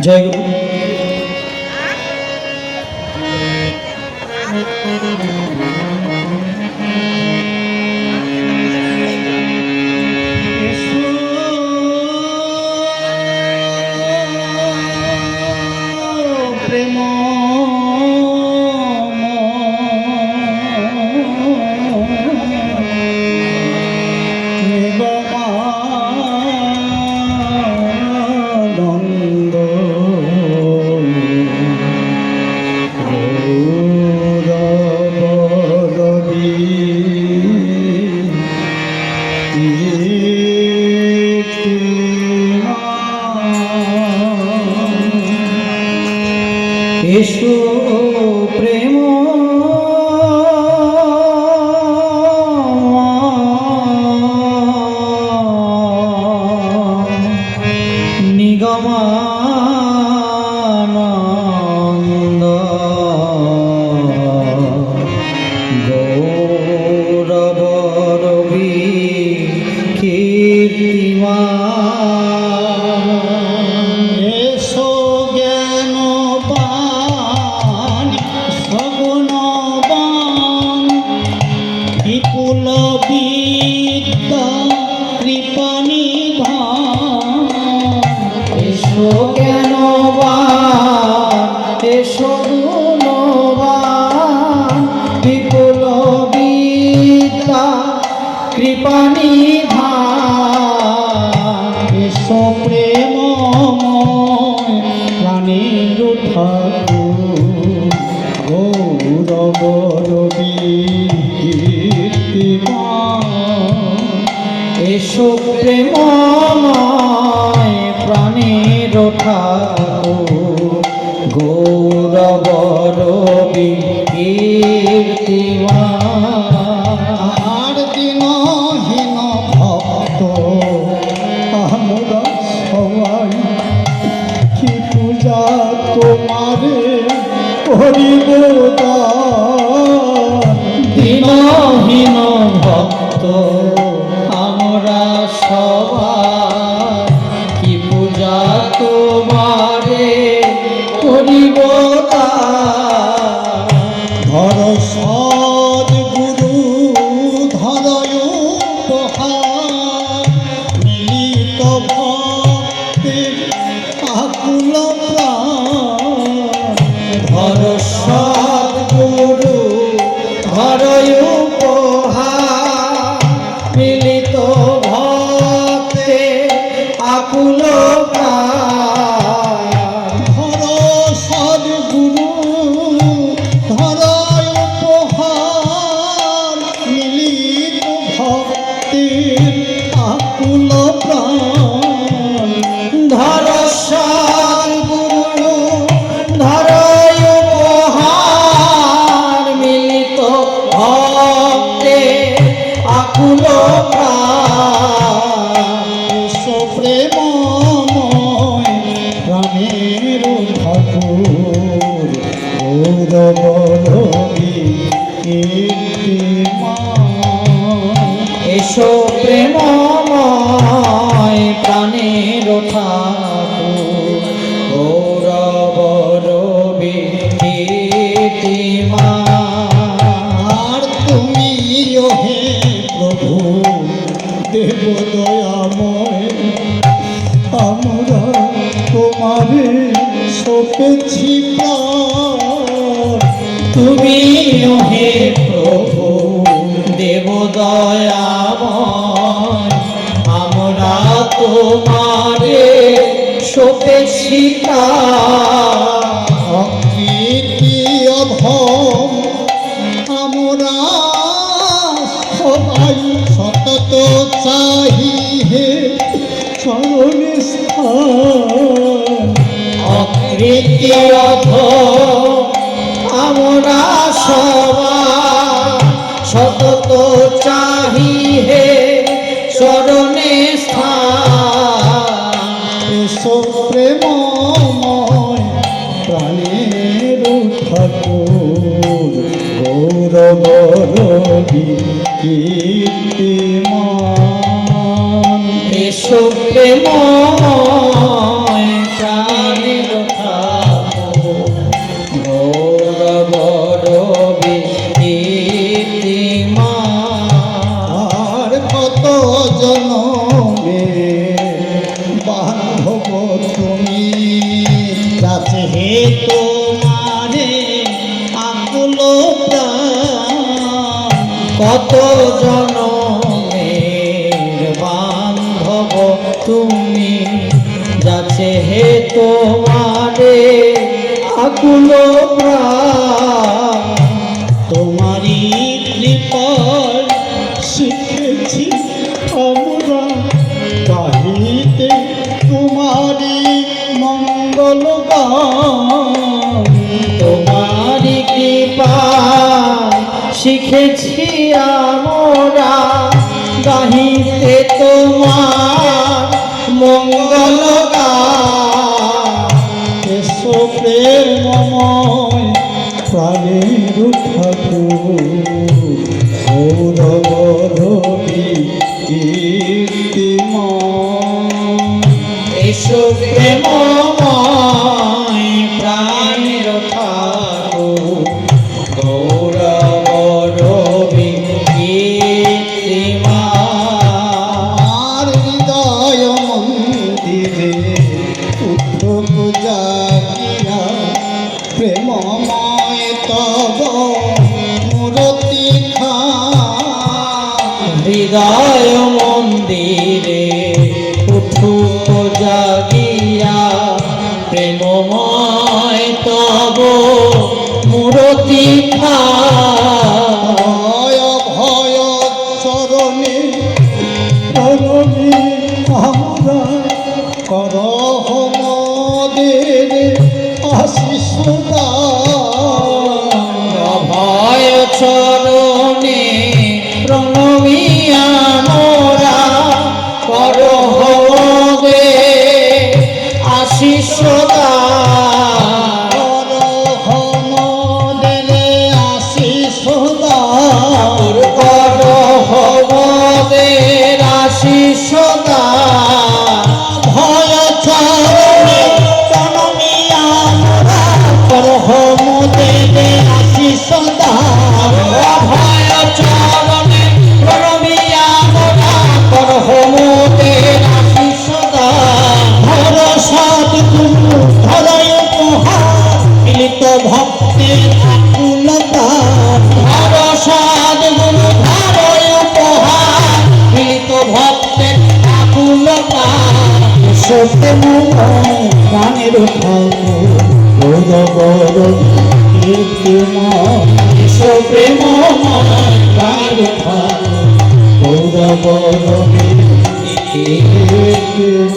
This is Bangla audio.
জয় গুরু। এসো প্রেম নিগমানন্দ গৌরব রবি কীর্তিমান। এসো জ্ঞানবান সগুণবান বিপুল বিদ্যা কৃপানিধান। এসো জ্ঞানবান এসো গুণবান বিপুল বিদ্যা কৃপানিধান। এসো প্রেমময় প্রাণের ঠাকুর গৌরব রবি কীর্তিমান। এসো প্রেমময় প্রাণের ঠাকুর গৌরব রবি কীর্তিমান। দিনহীন ভক্ত আমরা সবাই কি পূজা তোমারে করিব দান। দিনহীন ভক্ত আমরা সবাই কি পূজা তোমারে করিব দান। ধর সদ্গুরু ধরয় উপহার মিলিত ভক্তের আকুল প্রাণ। ধর সদ্গুরু ধরয় উপহার মিলিত ভক্তের আকুল প্রাণ। ধর সদ্গুরু ধরয় উপহার মিলিত ভক্তের আকুল প্রাণ। ধর সদ্গুরু ধরয় উপহার মিলিত ভক্তের আকুল প্রাণ। এসো প্রেমময় প্রাণের ঠাকুর গৌরব রবি কীর্তিমান। এসো প্রেমময় প্রাণের ঠাকুর গৌরব রবি কীর্তিমান। তুমি হে প্রভু দেব দয়াময় আমরা তোমারে সপেছি প্রাণ। তুমি হে প্রভু দেব দয়াময় আমরা তোমারে সপেছি প্রাণ। অকৃতি অধম আমরা সবাই সতত চাহি হে চরণ স্থান। অকৃতি অধম আমরা সবাই সতত চাহি হে চরণে স্থান। এসো প্রেমময় প্রাণের ঠাকুর গৌরব রবি কীর্তিমান। এসো প্রেমময় প্রাণের তোমারে আকুল প্রাণ কত জনমের বান্ধব তুমি যাচ্ছে হে তোমারে আকুল প্রাণ তোমারই কৃপায় শিখেছি আমরা গাহিতে তোমারই মঙ্গল গান তোমারই কৃপায় শিখেছি আমরা গাহিতে তোমার মঙ্গল গান এসো প্রেমময় প্রাণের ঠাকুর গৌরব রবি কীর্তিমান এসো প্রেমময় প্রাণের ঠাকুর গৌরব রবি কীর্তিমান হৃদয় মন্দিরে উঠুক জাগিয়া প্রেমময় তব মূরতি হৃদয় মন্দিরে উঠুক জাগিয়া প্রেমময় তব মূরতি ভয় ভয় চরণে প্রণমী আমরা করহ মোদের আশিস ভয় চরণে প্রণমী আমরা করহ মোদের আশিস করহ মোদের আশিস করহ মোদের আশিস ভয় চরণে প্রণমী আমরা করহ মোদের আশিস ভয় চরণে প্রণমী আমরা করহ মোদের আশিস ধর সদ্গুরু ধরয় উপহার মিলিত ভক্তের আকুলতা ধর সদ্গুরু ধরয় উপহার মিলিত ভক্তের আকুলতা সত্যময় প্রাণের ঠাকুর গৌরব কীর্তিমান প্রেমময় প্রাণের ঠাকুর গৌরব কীর্তিমান